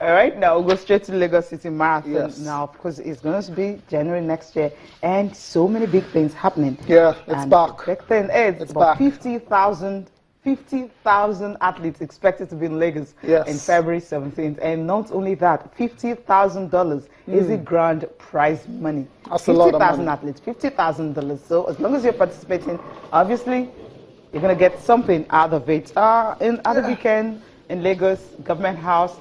All right, now we'll go straight to Lagos City Marathon. Yes. Now, of course, it's going to be January next year, and so many big things happening. Yeah, it's and back. Big thing is It's about back. 50,000 athletes expected to be in Lagos Yes. in February 17th. And not only that, $50,000 is the grand prize money. That's a lot of 50,000 money. athletes, $50,000. So as long as you're participating, obviously, you're going to get something out of it. In other weekend in Lagos, Government House,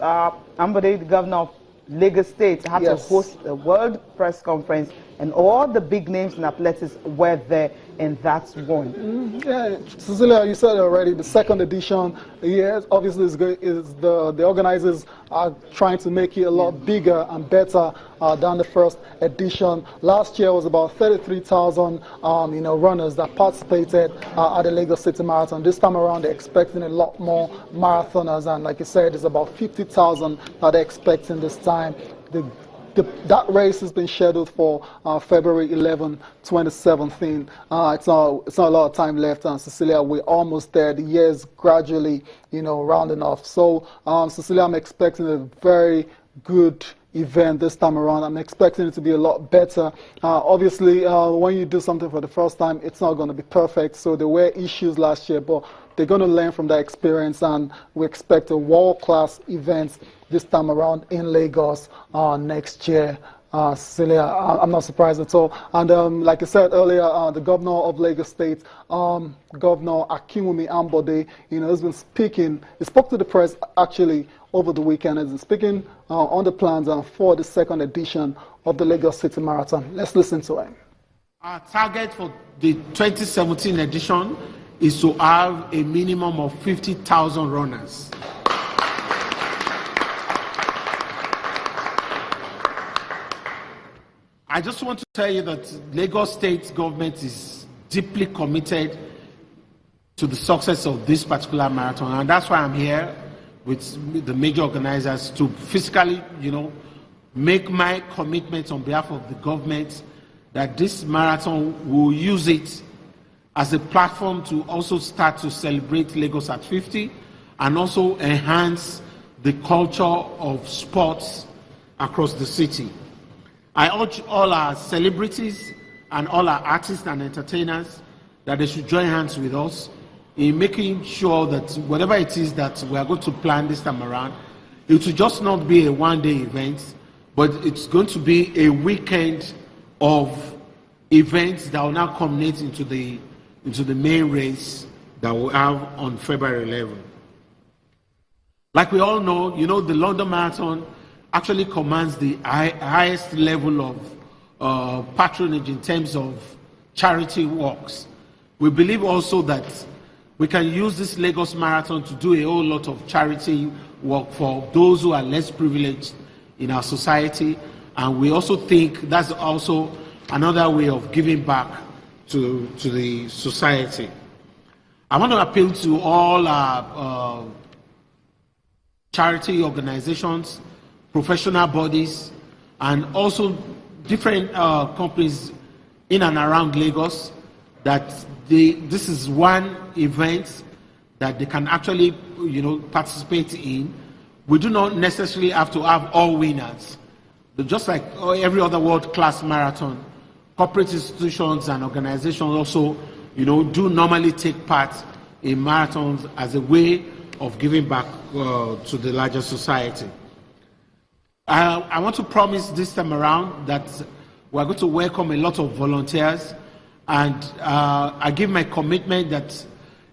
Ambode, the governor of Lagos State, had to Yes. host a world press conference, and all the big names in athletics were there, and that's one. Yeah, Cecilia, you said it already, the second edition, yes, obviously the organizers are trying to make it a lot bigger and better than the first edition. Last year was about 33,000 runners that participated at the Lagos City Marathon. This time around they're expecting a lot more marathoners, and like you said, it's about 50,000 that they're expecting this time. That race has been scheduled for February 11, 2017. It's not a lot of time left, and Cecilia, we're almost there. The year's gradually, rounding off. So, Cecilia, I'm expecting a very good event this time around. I'm expecting it to be a lot better. Obviously, when you do something for the first time, it's not going to be perfect. So there were issues last year, but they're going to learn from that experience, and we expect a world-class event this time around in Lagos next year. Cecilia, I'm not surprised at all. And like I said earlier, the governor of Lagos State, Governor Akinwumi Ambode, has been speaking. He spoke to the press actually over the weekend. He's been speaking on the plans for the second edition of the Lagos City Marathon. Let's listen to him. Our target for the 2017 edition is to have a minimum of 50,000 runners. I just want to tell you that Lagos State government is deeply committed to the success of this particular marathon, and that's why I'm here with the major organizers to physically, make my commitment on behalf of the government that this marathon will use it as a platform to also start to celebrate Lagos at 50 and also enhance the culture of sports across the city. I urge all our celebrities and all our artists and entertainers that they should join hands with us in making sure that whatever it is that we are going to plan this time around, it will just not be a one-day event, but it's going to be a weekend of events that will now culminate into the main race that we'll have on February 11. Like we all know, the London Marathon actually commands the highest level of patronage in terms of charity walks. We believe also that we can use this Lagos Marathon to do a whole lot of charity work for those who are less privileged in our society, and we also think that's also another way of giving back to the society. I want to appeal to all our charity organizations, professional bodies, and also different companies in and around Lagos that this is one event that they can actually participate in. We do not necessarily have to have all winners. But just like every other world-class marathon, corporate institutions and organizations also do normally take part in marathons as a way of giving back to the larger society. I want to promise this time around that we're going to welcome a lot of volunteers, and I give my commitment that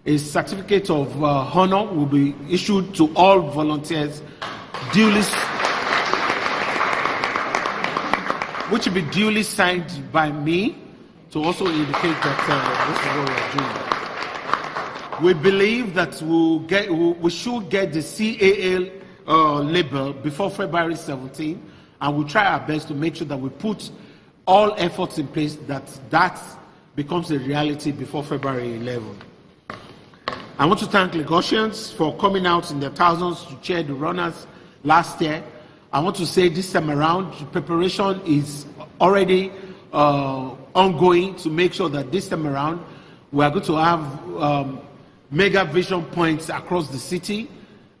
a certificate of honor will be issued to all volunteers, which will be duly signed by me to also indicate that this is what we're doing. We believe that we should get the CAA label before February 17, and we'll try our best to make sure that we put all efforts in place that becomes a reality before February 11. I want to thank Lagosians for coming out in their thousands to cheer the runners last year. I want to say this time around, preparation is already ongoing to make sure that this time around, we are going to have mega vision points across the city,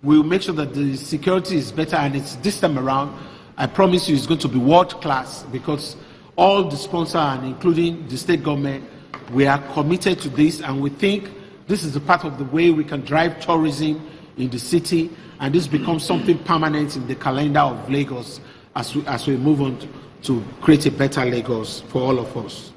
We'll make sure that the security is better, and it's this time around, I promise you, it's going to be world class, because all the sponsors, and including the state government, we are committed to this, and we think this is a part of the way we can drive tourism in the city, and this becomes something permanent in the calendar of Lagos as we move on to create a better Lagos for all of us.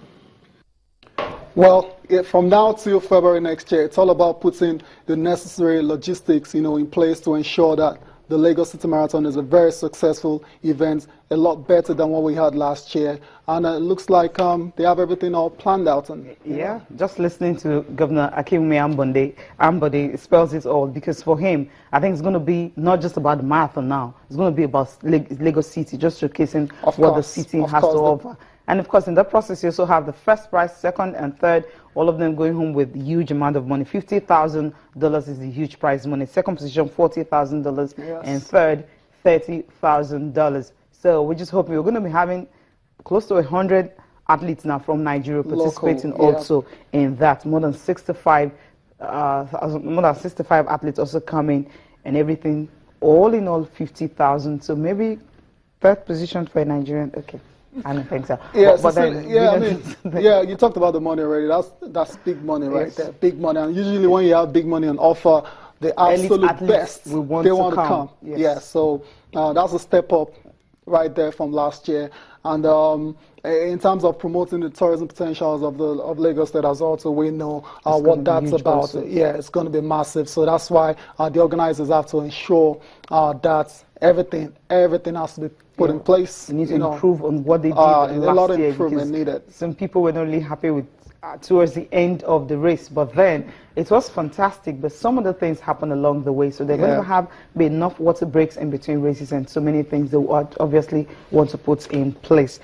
Well, from now till February next year, it's all about putting the necessary logistics, in place to ensure that the Lagos City Marathon is a very successful event, a lot better than what we had last year. And it looks like they have everything all planned out. Yeah, just listening to Governor Akinwumi Ambode spells it all, because for him, I think it's going to be not just about the marathon now. It's going to be about Lagos City, just showcasing what the city has to offer. And of course, in that process, you also have the first prize, second and third, all of them going home with huge amount of money. $50,000 is the huge prize money. Second position, $40,000, yes. And third, $30,000. So we're just hoping we're going to be having close to 100 athletes now from Nigeria participating also in that. More than 65 athletes also coming, and everything. All in all, 50,000. So maybe third position for a Nigerian. Okay. I don't think so. Yeah, you talked about the money already. That's big money right there, big money. And usually when you have big money on offer, the absolute best, they want to come. Yes. Yeah, so that's a step up right there from last year. And in terms of promoting the tourism potentials of Lagos State as also, we know what that's about. Also. Yeah, it's going to be massive. So that's why the organizers have to ensure that everything has to be put in place. They need to improve on what they did last year. A lot of improvement needed. Some people were not really happy with towards the end of the race, but then it was fantastic. But some of the things happened along the way, so they're going to be enough water breaks in between races, and so many things they would obviously want to put in place.